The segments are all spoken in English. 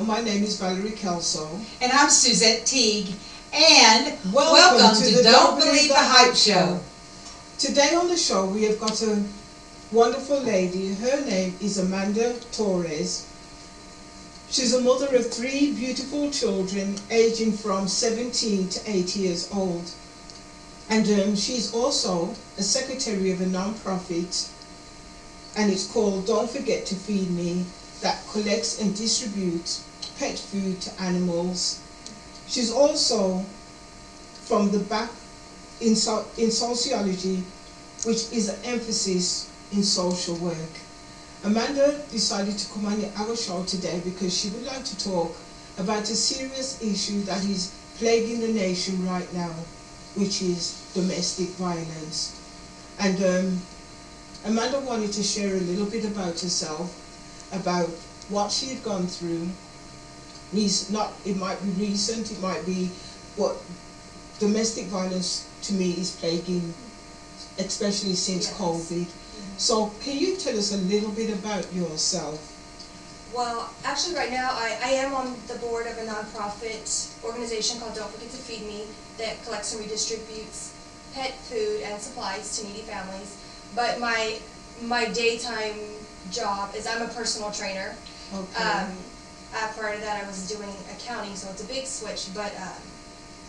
my name is Valerie Kelso. And I'm Suzette Teague. And welcome to Don't Believe the Hype Show. Today on the show we have got a wonderful lady. Her name is Amanda Torres. She's a mother of 3 beautiful children aging from 17 to 8 years old. And she's also a secretary of a non-profit, and it's called Don't Forget to Feed Me, that collects and distributes pet food to animals. She's also from the back in sociology, which is an emphasis in social work. Amanda decided to come on our show today because she would like to talk about a serious issue that is plaguing the nation right now, which is domestic violence. And Amanda wanted to share a little bit about herself, about what she had gone through. It might be recent, it might be what domestic violence to me is plaguing, especially since COVID. So can you tell us a little bit about yourself? Well, actually right now I am on the board of a nonprofit organization called Don't Forget to Feed Me that collects and redistributes pet food and supplies to needy families. But my daytime job is I'm a personal trainer. Okay. Prior to that I was doing accounting, so it's a big switch, but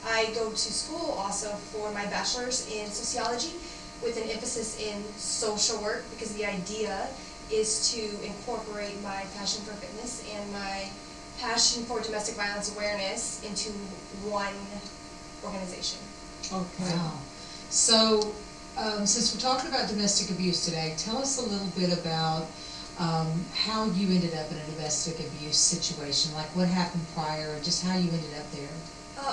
I go to school also for my bachelor's in sociology with an emphasis in social work, because the idea is to incorporate my passion for fitness and my passion for domestic violence awareness into one organization. Okay. Wow. So, since we're talking about domestic abuse today, tell us a little bit about how you ended up in a domestic abuse situation, like what happened prior, just how you ended up there.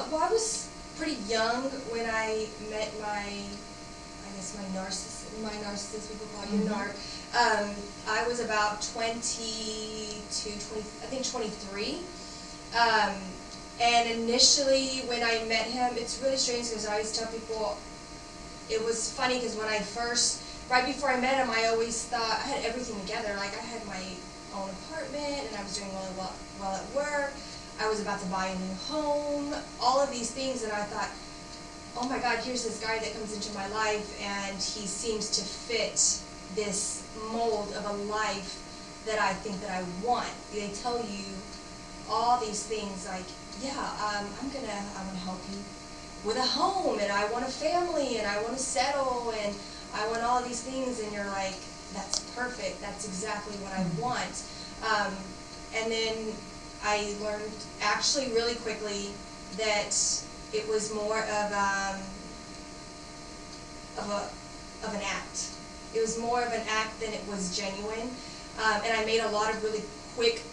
Well, I was pretty young when I met my narcissist, people call you narc. I was about 23. And initially when I met him, it's really strange because I always tell people, it was funny because when right before I met him, I always thought I had everything together. Like I had my own apartment and I was doing really well at work. I was about to buy a new home, all of these things, and I thought, oh my God, here's this guy that comes into my life and he seems to fit this mold of a life that I think that I want. They tell you all these things like, yeah, I'm gonna help you with a home, and I want a family, and I want to settle, and I want all of these things, and you're like, that's perfect, that's exactly what I want. And then I learned actually really quickly that it was more of an act. It was more of an act than it was genuine. And I made a lot of really quick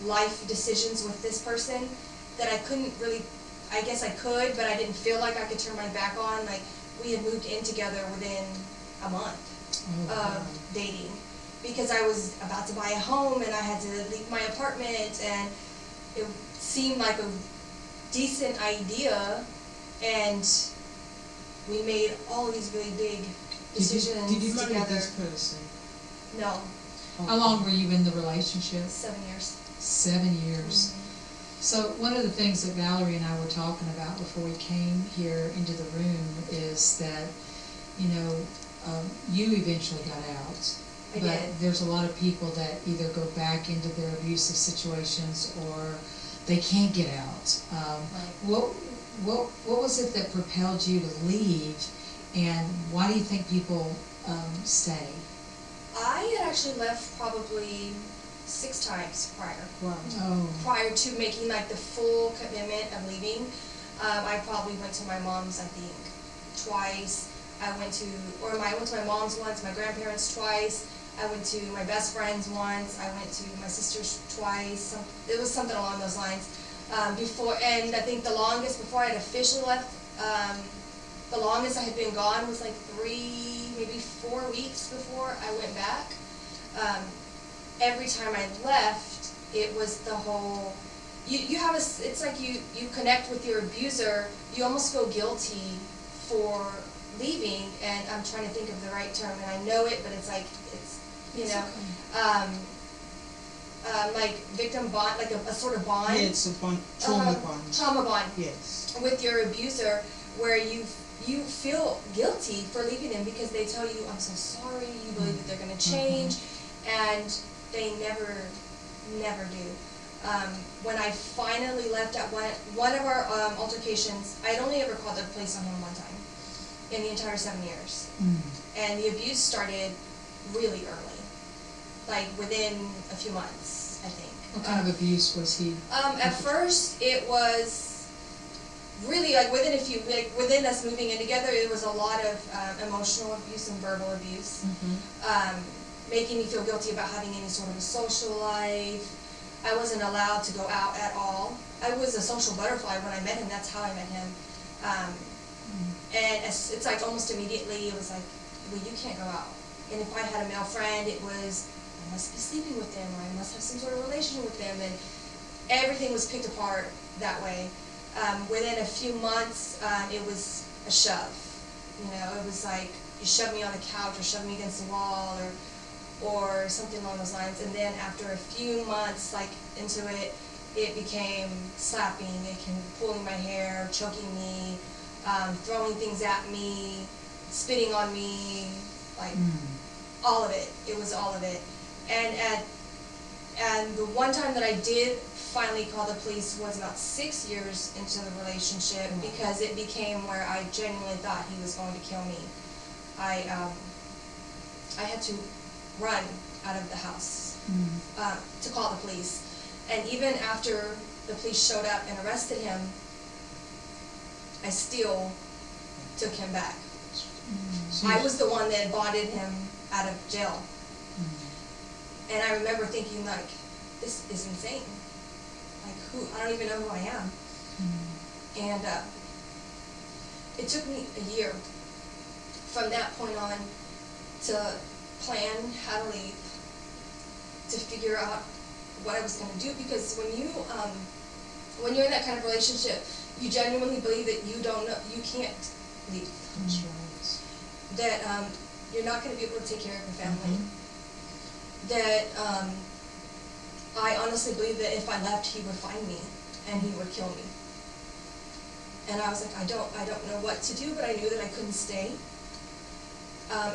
life decisions with this person that I couldn't really, I guess I could, but I didn't feel like I could turn my back on. Like, we had moved in together within a month of dating, because I was about to buy a home and I had to leave my apartment, and it seemed like a decent idea, and we made all of these really big decisions Did you marry together. this person? No. Okay. How long were you in the relationship? 7 years. 7 years. Mm-hmm. So one of the things that Valerie and I were talking about before we came here into the room is that, you eventually got out. I but did. There's a lot of people that either go back into their abusive situations or they can't get out. Right. What was it that propelled you to leave, and why do you think people stay? I had actually left probably 6 times prior. Wow. Oh. Prior to making like the full commitment of leaving. I probably went to my mom's, I think, twice. I went to my mom's once, my grandparents twice. I went to my best friend's once. I went to my sister's twice. It was something along those lines. And I think the longest before I had officially left, the longest I had been gone was like 3, maybe 4 weeks before I went back. Every time I left, it was the whole, it's like you connect with your abuser, you almost feel guilty for leaving, and I'm trying to think of the right term, and I know it, but it's like, you know, like victim bond, like a sort of bond. Yeah, it's a bond, trauma bond. Trauma bond. Yes. With your abuser, where you feel guilty for leaving them because they tell you, I'm so sorry, you believe that they're going to change, and they never do. When I finally left at one of our altercations, I'd only ever called the police on him one time in the entire 7 years. And the abuse started really early, like within a few months, I think. What kind of abuse was he? At first, it was really like within us moving in together, it was a lot of emotional abuse and verbal abuse, making me feel guilty about having any sort of a social life. I wasn't allowed to go out at all. I was a social butterfly when I met him. That's how I met him. And it's like almost immediately it was like, well, you can't go out. And if I had a male friend, it was, I must be sleeping with them, or I must have some sort of relation with them, and everything was picked apart that way. Within a few months, it was a shove. You know, it was like, you shoved me on the couch, or shoved me against the wall, or something along those lines. And then after a few months, like into it, it became slapping, it became pulling my hair, choking me, throwing things at me, spitting on me, like all of it. It was all of it. And the one time that I did finally call the police was about 6 years into the relationship, because it became where I genuinely thought he was going to kill me. I had to run out of the house to call the police. And even after the police showed up and arrested him, I still took him back. I was the one that bonded him out of jail. And I remember thinking, like, this is insane. Like, I don't even know who I am. And it took me a year from that point on to plan how to leave, to figure out what I was going to do, because when you're in that kind of relationship, you genuinely believe that you don't know, you can't leave. That's right. That you're not going to be able to take care of your family. That I honestly believe that if I left, he would find me and he would kill me. And I was like, I don't know what to do, but I knew that I couldn't stay.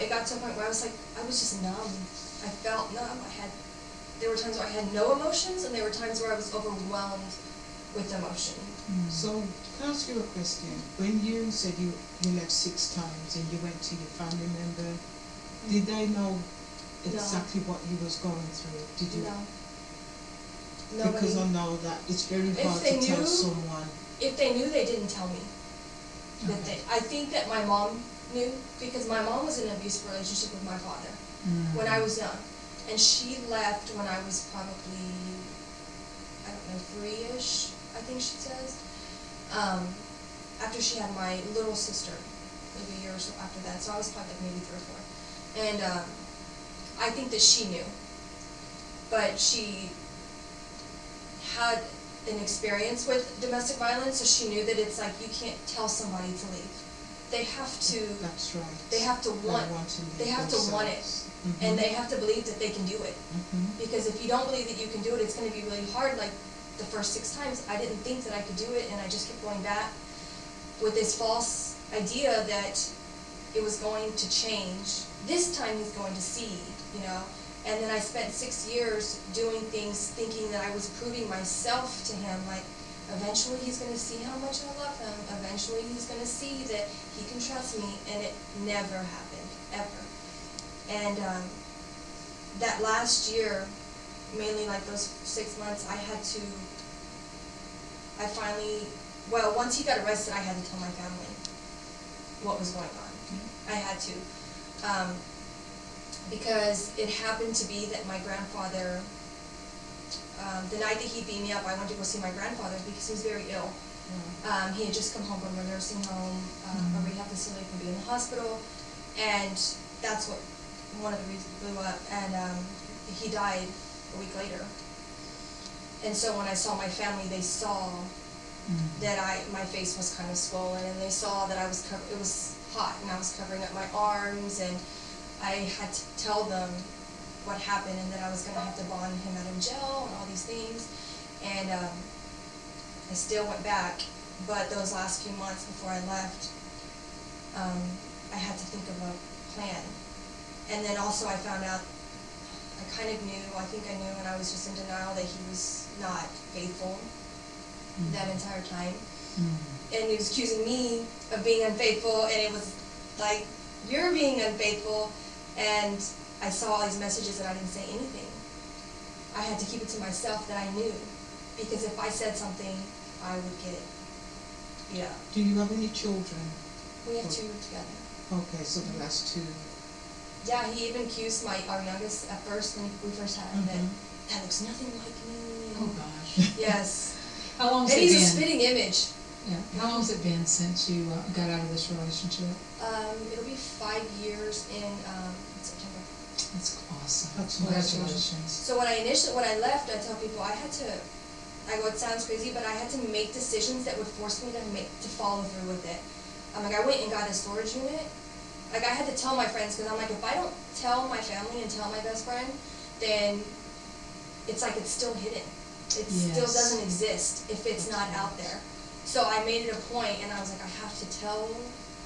It got to a point where I was just numb. I felt numb. There were times where I had no emotions, and there were times where I was overwhelmed with emotion. So, can I ask you a question? When you said you left 6 times and you went to your family member, did they know exactly what you was going through? Did you? No. Because I know that it's very hard to tell someone. If they knew, they didn't tell me. I think that my mom knew, because my mom was in an abusive relationship with my father when I was young. And she left when I was probably, I don't know, 3-ish, I think she says. After she had my little sister, maybe a year or so after that. So I was probably like maybe 3 or 4. And I think that she knew. But she had an experience with domestic violence, so she knew that it's like, you can't tell somebody to leave. They have to. That's right. They have to want. They have to want it, and they have to believe that they can do it. Because if you don't believe that you can do it, it's going to be really hard. Like the first 6 times, I didn't think that I could do it, and I just kept going back with this false idea that it was going to change. This time he's going to see, you know. And then I spent 6 years doing things, thinking that I was proving myself to him, like, eventually he's going to see how much I love him. Eventually he's going to see that he can trust me, and it never happened, ever. And that last year, mainly like those 6 months, once he got arrested, I had to tell my family what was going on. I had to. Because it happened to be that my grandfather, the night that he beat me up, I went to go see my grandfather because he was very ill. He had just come home from a nursing home, a rehab facility from being in the hospital, and that's what one of the reasons blew up, and he died a week later. And so when I saw my family, they saw that my face was kind of swollen, and they saw that it was hot, and I was covering up my arms, and I had to tell them what happened, and that I was gonna have to bond him out of jail and all these things. And I still went back, but those last few months before I left, I had to think of a plan. And then also I found out, I kind of knew, I think I knew, and I was just in denial that he was not faithful that entire time. And he was accusing me of being unfaithful, and it was like, you're being unfaithful. And I saw all these messages and I didn't say anything. I had to keep it to myself that I knew, because if I said something, I would get beat up. Do you have any children? We have 2 together. Okay, so the last 2. Yeah, he even accused our youngest at first, when we first had him, that looks nothing like me. Oh gosh. Yes. How long's And it he's been? a spitting image. Yeah. How long's it been since you got out of this relationship? It'll be 5 years in September. That's awesome. That's Congratulations. So when I left, I tell people it sounds crazy, but I had to make decisions that would force me to follow through with it. I went and got a storage unit. Like, I had to tell my friends, because I'm like, if I don't tell my family and tell my best friend, then it's like it's still hidden. It still doesn't exist if it's not out there. So I made it a point, and I was like, I have to tell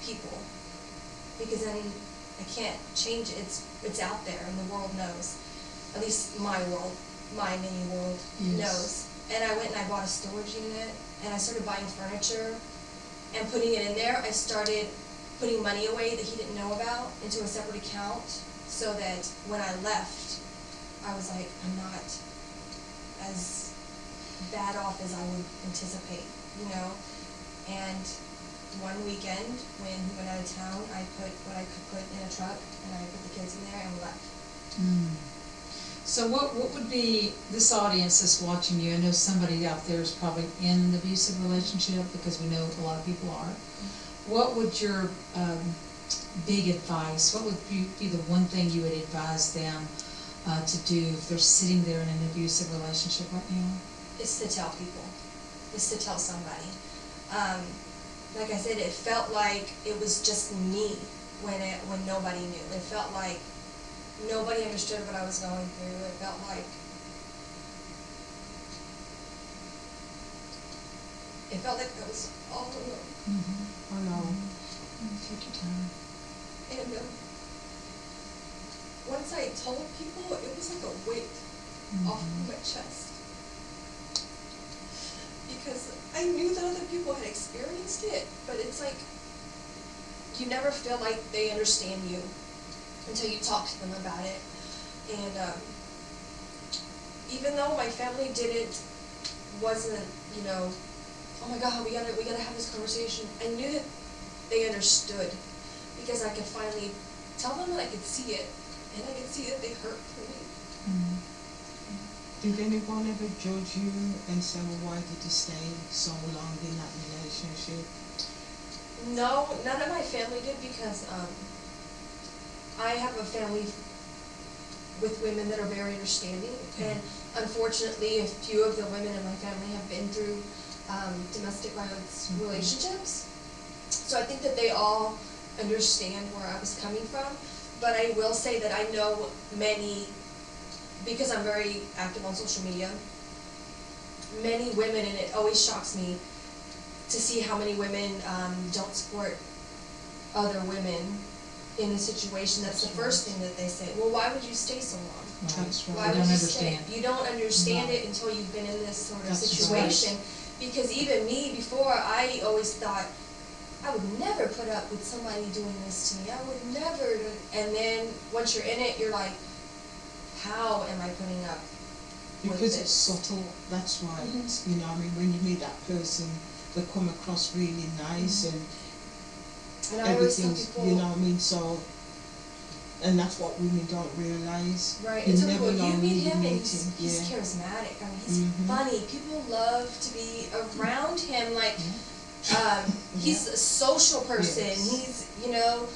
people, because then I can't change it. It's out there, and the world knows. At least my world, my mini world knows. And I went and I bought a storage unit, and I started buying furniture and putting it in there. I started putting money away that he didn't know about into a separate account, so that when I left, I was like, I'm not as bad off as I would anticipate, you know. And one weekend, when he went out of town, I put what I could put in a truck, and I put the kids in there, and we left. So what would be, this audience that's watching you, I know somebody out there is probably in an abusive relationship, because we know a lot of people are. What would your big advice, what would be the one thing you would advise them to do if they're sitting there in an abusive relationship right now? It's to tell people. It's to tell somebody. Like I said, it felt like it was just me when nobody knew. It felt like nobody understood what I was going through. It felt like I was all alone. I know. Take your time. And once I told people, it was like a weight off of my chest. Because I knew that other people had experienced it, but it's like, you never feel like they understand you until you talk to them about it. And even though my family wasn't, you know, oh my God, we gotta have this conversation, I knew that they understood, because I could finally tell them that I could see it, and I could see that they hurt for me. Did anyone ever judge you and say, well, why did you stay so long in that relationship? No, none of my family did, because I have a family with women that are very understanding, and unfortunately a few of the women in my family have been through domestic violence relationships. So I think that they all understand where I was coming from, but I will say that I know many, because I'm very active on social media, many women, and it always shocks me to see how many women don't support other women in a situation. That's the first thing that they say. Well, why would you stay so long? That's right. Why They would don't you understand. stay? You don't understand it until you've been in this sort of That's situation. Because even me, before, I always thought, I would never put up with somebody doing this to me. I would never. And then once you're in it, you're like, how am I putting up with Because this? it's subtle, that's why. You know, I mean, when you meet that person, they come across really nice and I always tell everything's, people, you know what I mean, so, and that's what women don't realise. right, You it's never like, well, know you meet who him and meet he's yeah. charismatic. I mean, he's funny. People love to be around him. Like, he's a social person. Yes. He's, you know,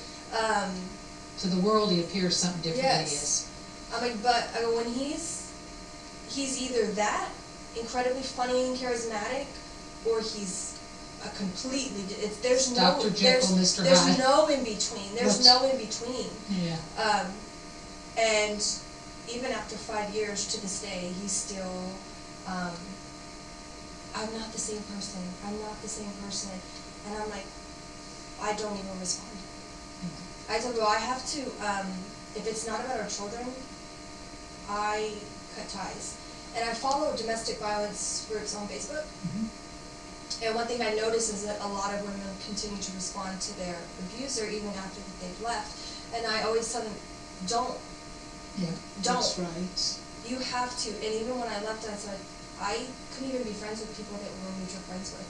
To the world, he appears something different than he yes. is. I mean, but when he's either that incredibly funny and charismatic, or he's a completely. There's Dr. Jekyll, Mr. Hyde. There's no in between. There's no in between. Yeah. And even after 5 years to this day, he's still, I'm not the same person, I'm not the same person. And I'm like, I don't even respond. I told him, well, I have to, if it's not about our children, I cut ties. And I follow domestic violence groups on Facebook. And one thing I notice is that a lot of women continue to respond to their abuser even after they've left. And I always tell them, don't. Yeah, Don't. That's right. You have to. And even when I left, I said, I couldn't even be friends with people that we were mutual friends with.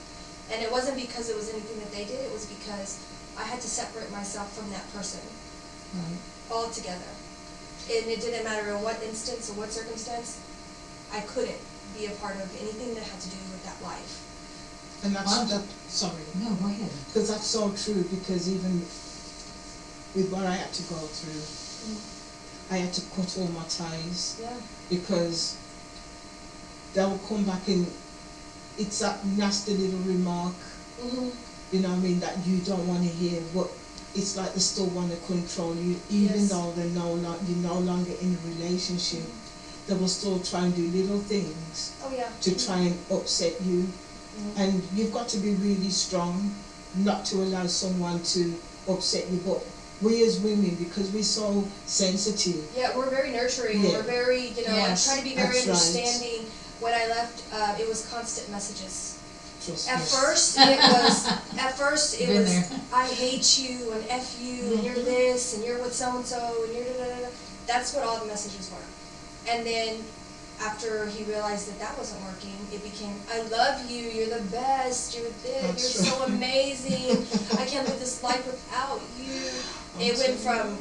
And it wasn't because it was anything that they did, it was because I had to separate myself from that person altogether. And it didn't matter in what instance or what circumstance, I couldn't be a part of anything that had to do with that life. And that's, sorry. No, go ahead. Because that's so true, because even with what I had to go through, I had to cut all my ties. Yeah. Because they'll come back and it's that nasty little remark, you know what I mean, that you don't want to hear, but it's like they still want to control you, even though they're you're no longer in a relationship. They will still try and do little things to try and upset you. And you've got to be really strong not to allow someone to upset you. But we as women, because we're so sensitive. Yeah, we're very nurturing. We're very, you know, I'm trying to be very understanding. Right. When I left, it was constant messages. Trust At me. first, it was, I hate you, and F you, and you're this, and you're with so-and-so, and you're da-da-da-da. That's what all the messages were. And then, after he realized that that wasn't working, it became, I love you, you're the best, you're this, you're so amazing, I can't live this life without you. It went from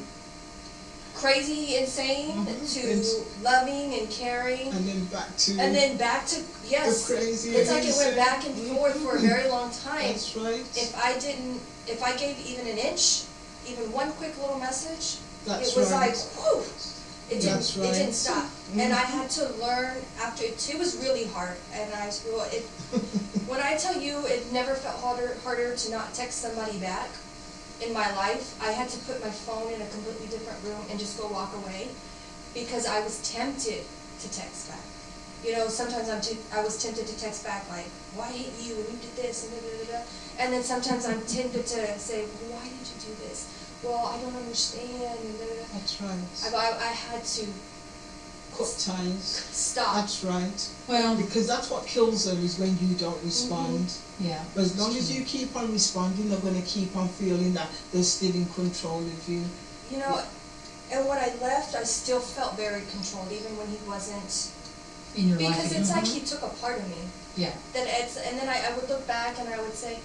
crazy, insane, to loving and caring. And then back to... Yes. Crazy. It's like it went back and forth for a very long time. That's right. If I gave even an inch, even one quick little message, That's it was right. like, whew, it didn't stop. And I had to learn after, it was really hard. And when I tell you it never felt harder to not text somebody back in my life, I had to put my phone in a completely different room and just go walk away because I was tempted to text back. You know, sometimes I was tempted to text back like, well, I hate you and you did this and da-da-da-da. And then sometimes I'm tempted to say, well, why did you do this? Well, I don't understand. And da-da-da. That's right. I had to cut ties. Stop. That's right. Well, because that's what kills them, is when you don't respond. Yeah. But as long as you keep on responding, they're going to keep on feeling that they're still in control of you. You know, and when I left, I still felt very controlled, even when he wasn't. In your life. Because it's like he took a part of me. Yeah. And then I would look back and I would say,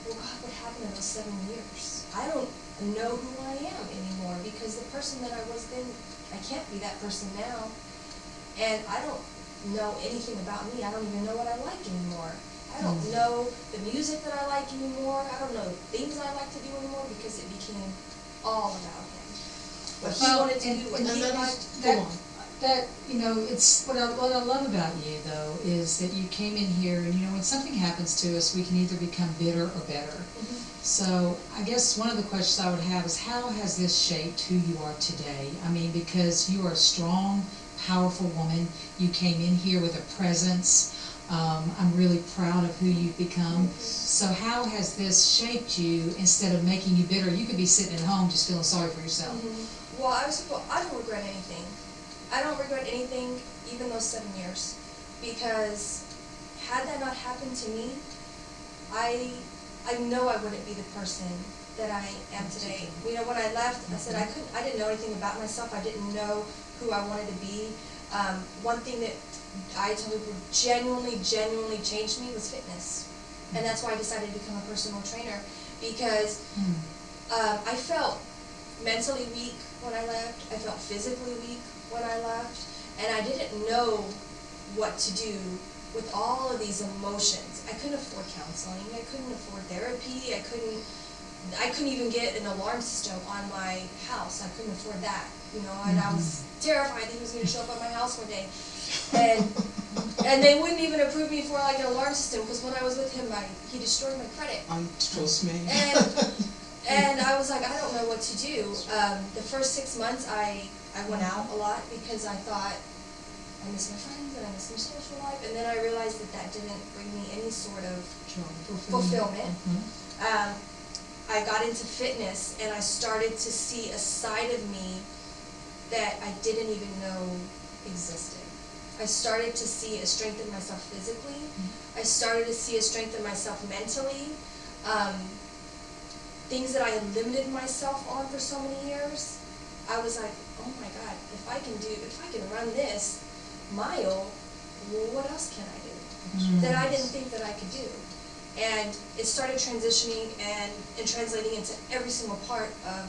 well, God, what happened in those 7 years? I don't know who I am anymore, because the person that I was then, I can't be that person now. And I don't know anything about me. I don't even know what I like anymore. I don't know the music that I like anymore. I don't know the things I like to do anymore, because it became all about him. What he wanted to do, what he liked. That, you know, it's what I love about you, though, is that you came in here, and, you know, when something happens to us, we can either become bitter or better. So I guess one of the questions I would have is, how has this shaped who you are today? I mean, because you are a strong, powerful woman. You came in here with a presence. I'm really proud of who you've become. So how has this shaped you instead of making you bitter? You could be sitting at home just feeling sorry for yourself. Well, I don't regret anything. I don't regret anything, even those 7 years, because had that not happened to me, I know I wouldn't be the person that I am today. You know, when I left, I said I didn't know anything about myself. I didn't know who I wanted to be. One thing that I told people genuinely changed me was fitness, and that's why I decided to become a personal trainer, because I felt mentally weak when I left. I felt physically weak when I left, and I didn't know what to do with all of these emotions. I couldn't afford counseling. I couldn't afford therapy. I couldn't even get an alarm system on my house. I couldn't afford that, you know. And I was terrified that he was going to show up at my house one day, and they wouldn't even approve me for like an alarm system, because when I was with him, he destroyed my credit. Trust me. And I was like, I don't know what to do. The first 6 months, I went out a lot because I thought I miss my friends and I miss my social life. And then I realized that that didn't bring me any sort of fulfillment. I got into fitness and I started to see a side of me that I didn't even know existed. I started to see a strength in myself physically. I started to see a strength in myself mentally. Things that I had limited myself on for so many years, I was like, oh my God, if I can run this mile, what else can I do that I didn't think that I could do? And it started transitioning and translating into every single part of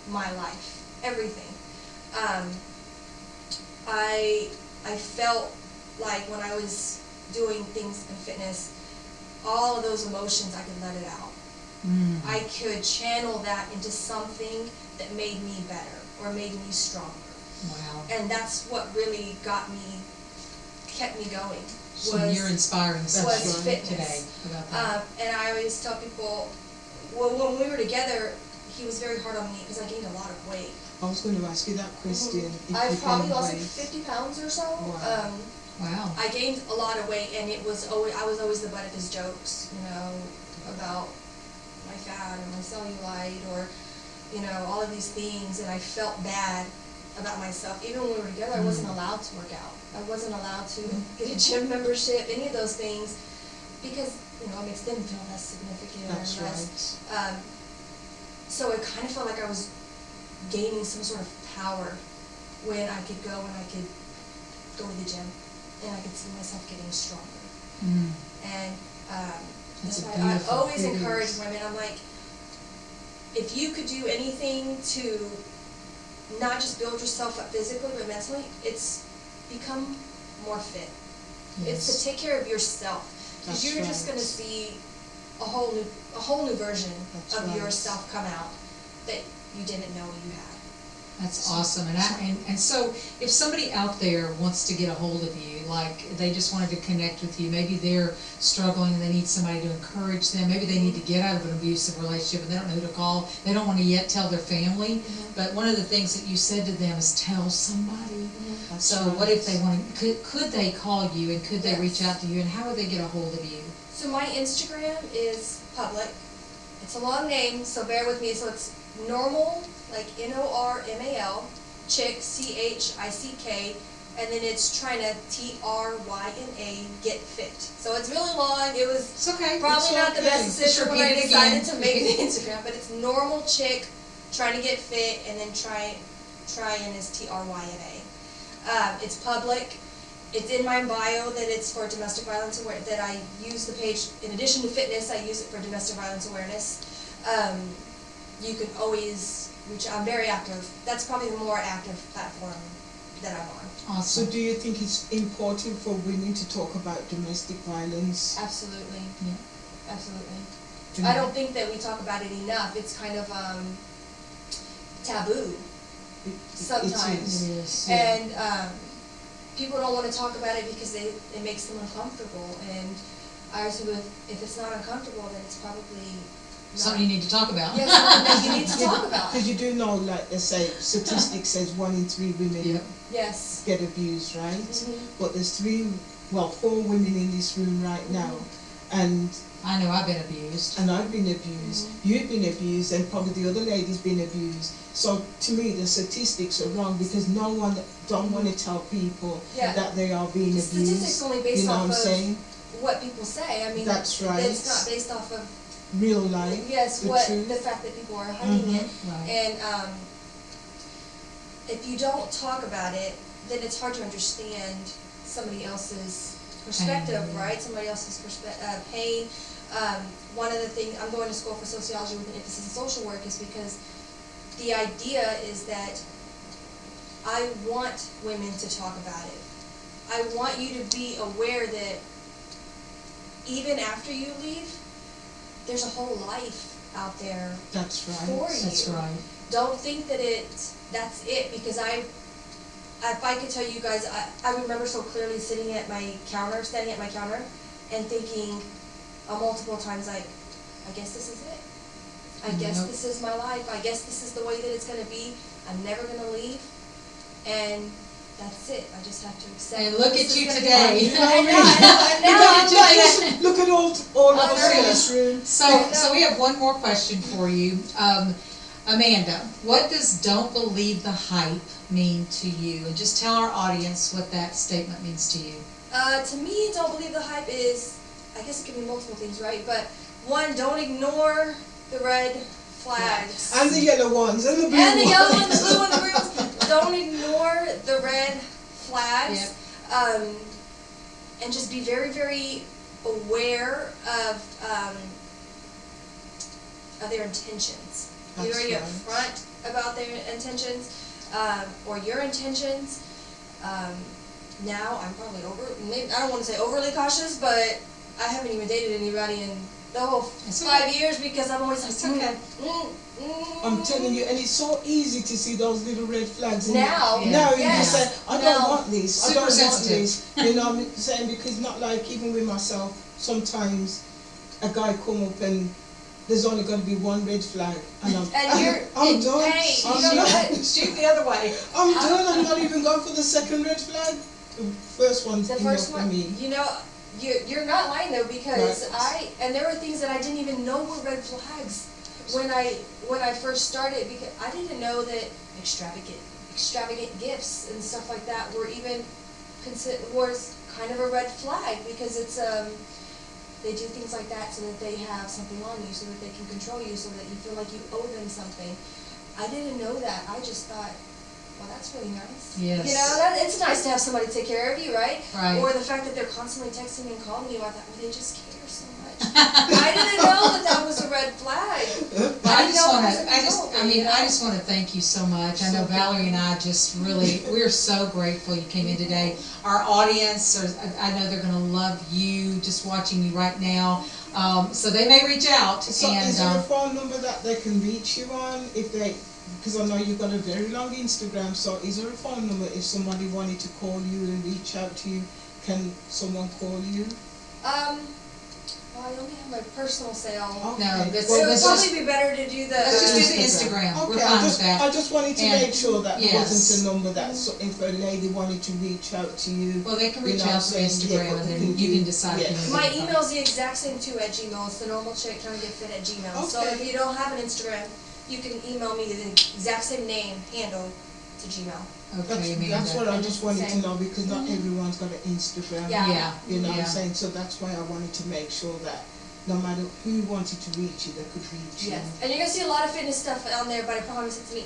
my life, everything. I felt like when I was doing things in fitness, all of those emotions, I could let it out. I could channel that into something that made me better or made me stronger. Wow. And that's what really kept me going. So you're inspiring was fitness today about that. And I always tell people, well, when we were together, he was very hard on me because I gained a lot of weight. I was going to ask you that question. I probably lost like 50 pounds or so. Wow. Wow. I gained a lot of weight, and I was always the butt of his jokes, about my fat or my cellulite or, all of these things, and I felt bad about myself. Even when we were together, I wasn't allowed to work out. I wasn't allowed to get a gym membership, any of those things, because, it makes them feel less significant. That's or less. Right. So it kind of felt like I was gaining some sort of power when I could go and I could go to the gym and I could see myself getting stronger. And that's why I always encourage women. I'm like, if you could do anything to not just build yourself up physically but mentally, it's become more fit. It's to take care of yourself, because you're just going to see a whole new version of yourself come out that you didn't know you had. That's awesome. And so if somebody out there wants to get a hold of you, like they just wanted to connect with you, maybe they're struggling and they need somebody to encourage them, maybe they need to get out of an abusive relationship and they don't know who to call, they don't want to yet tell their family, but one of the things that you said to them is tell somebody. So what if they want to, could they call you and could they reach out to you, and how would they get a hold of you? So my Instagram is public. It's a long name, so bear with me. So it's normal, like Normal, chick, CHICK, and then it's Trina, TRYNA, get fit. So it's really long. It was probably not the best decision when I decided to make the Instagram, but it's normal chick trying to get fit, and then Tryin is TRYNA. It's public. It's in my bio that it's for domestic violence awareness, that I use the page, in addition to fitness, I use it for domestic violence awareness. You can always reach out. I'm very active. That's probably the more active platform that I'm on. Awesome. So do you think it's important for women to talk about domestic violence? Absolutely. Yeah. Absolutely. I don't think that we talk about it enough. It's kind of taboo sometimes. It is. And people don't want to talk about it because it makes them uncomfortable. And I was if it's not uncomfortable, then it's probably something you need to talk about. Yes, something that you need to talk about. Because you do know, like they say, statistics says 1 in 3 women get abused, right? But there's 4 women in this room right now, and I know I've been abused. And I've been abused. You've been abused, and probably the other lady's been abused. So to me, the statistics are wrong, because no one don't want to tell people that they are being abused. Statistics only based off of saying? What people say. I mean, that's right. It's not based off of real life. Yes, the fact that people are hiding it. Right. And if you don't talk about it, then it's hard to understand somebody else's perspective, right? Somebody else's pain. One of the things, I'm going to school for sociology with an emphasis in social work, is because the idea is that I want women to talk about it. I want you to be aware that even after you leave, there's a whole life out there that's right. for you. That's right. Don't think that that's it, because if I could tell you guys, I remember so clearly standing at my counter, and thinking multiple times, like, I guess this is it. I guess Nope. this is my life. I guess this is the way that it's gonna be. I'm never gonna leave. And that's it. I just have to accept. And look this at is you gonna be today. my- I know, and now I'm Just- like, just look at all of us in this room. So we have one more question for you. Amanda, what does "don't believe the hype" mean to you? And just tell our audience what that statement means to you. to me, don't believe the hype is, I guess it can be multiple things, right? But one, don't ignore the red flags. And the yellow ones, and the blue And the ones. yellow and the blue and the green ones. Don't ignore the red flags. And just be very, very aware of their intentions. Be That's very right. upfront about their intentions, or your intentions. Now I'm probably maybe, I don't want to say overly cautious, but I haven't even dated anybody in the whole It's 5 years because I'm always like, It's okay. I'm telling you, and it's so easy to see those little red flags. Now, Yeah. Now you yes. just say, I don't Now. want this. I Super don't sensitive. want this. You know what I'm saying? Because not like even with myself, sometimes a guy come up and there's only going to be one red flag, and I'm done. Hey, I'm you know done. what? Shoot the other way. I'm done. I'm not even going for the second red flag. The first one's The enough first for one, me. you know, you're not lying though, because Right. and there were things that I didn't even know were red flags when I first started, because I didn't know that extravagant gifts and stuff like that were even was kind of a red flag, because it's they do things like that so that they have something on you, so that they can control you, so that you feel like you owe them something. I didn't know that. I just thought, well, that's really nice. Yes. You know, it's nice to have somebody take care of you, right? Right. Or the fact that they're constantly texting and calling you. I thought, well, they just care so much. I didn't know that was a red flag. I just want it was a to, control thing, you know? I just want to thank you so much. I know Valerie and I just really, we're so grateful you came in today. Our audience, I know they're going to love you, just watching you right now. So they may reach out. So And is there a phone number that they can reach you on if they? Because I know you've got a very long Instagram. So is there a phone number if somebody wanted to call you and reach out to you? Can someone call you? Well, I only have my personal cell. Okay. No, that's- So it would let's probably just- be better to do the. let's just do the Instagram. We're Okay, fine with that. I just wanted to And- make sure that there yes. wasn't a number that if a lady wanted to reach out to you. Well, they can you reach know, out to saying, Instagram, yeah, and then what you do? can decide if you Yes. want My to. email's the exact same too at Gmail. It's the normal chick trying to get fit at Gmail. So Okay. if you don't have an Instagram, you can email me the exact same name handle to Gmail. Okay, That's what Amanda. I just wanted to Same. know, because not everyone's got an Instagram. Yeah. Yeah. You know what Yeah. I'm saying? So that's why I wanted to make sure that no matter who wanted to reach you, they could reach you. Yes. And you're gonna see a lot of fitness stuff on there, but I promise it's me.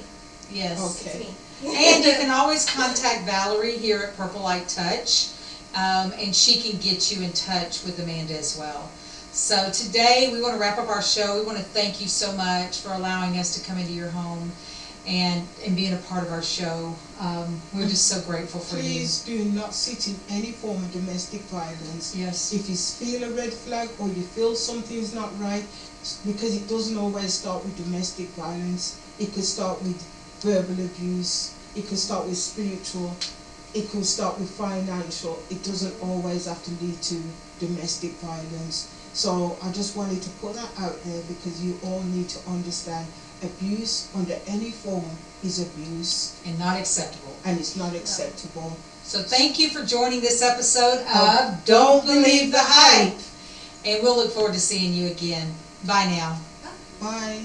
Yes. Okay. It's me. And you can always contact Valerie here at Purple Light Touch, and she can get you in touch with Amanda as well. So today we want to wrap up our show. We want to thank you so much for allowing us to come into your home and being a part of our show. We're just so grateful for Please do not sit in any form of domestic violence. you. Yes. If you feel a red flag or you feel something's not right, because it doesn't always start with domestic violence. It could start with verbal abuse. It could start with spiritual. It could start with financial. It doesn't always have to lead to domestic violence. So I just wanted to put that out there, because you all need to understand abuse under any form is abuse, And not acceptable. and it's not acceptable. So thank you for joining this episode of Don't Believe the Hype. And we'll look forward to seeing you again. Bye now. Bye.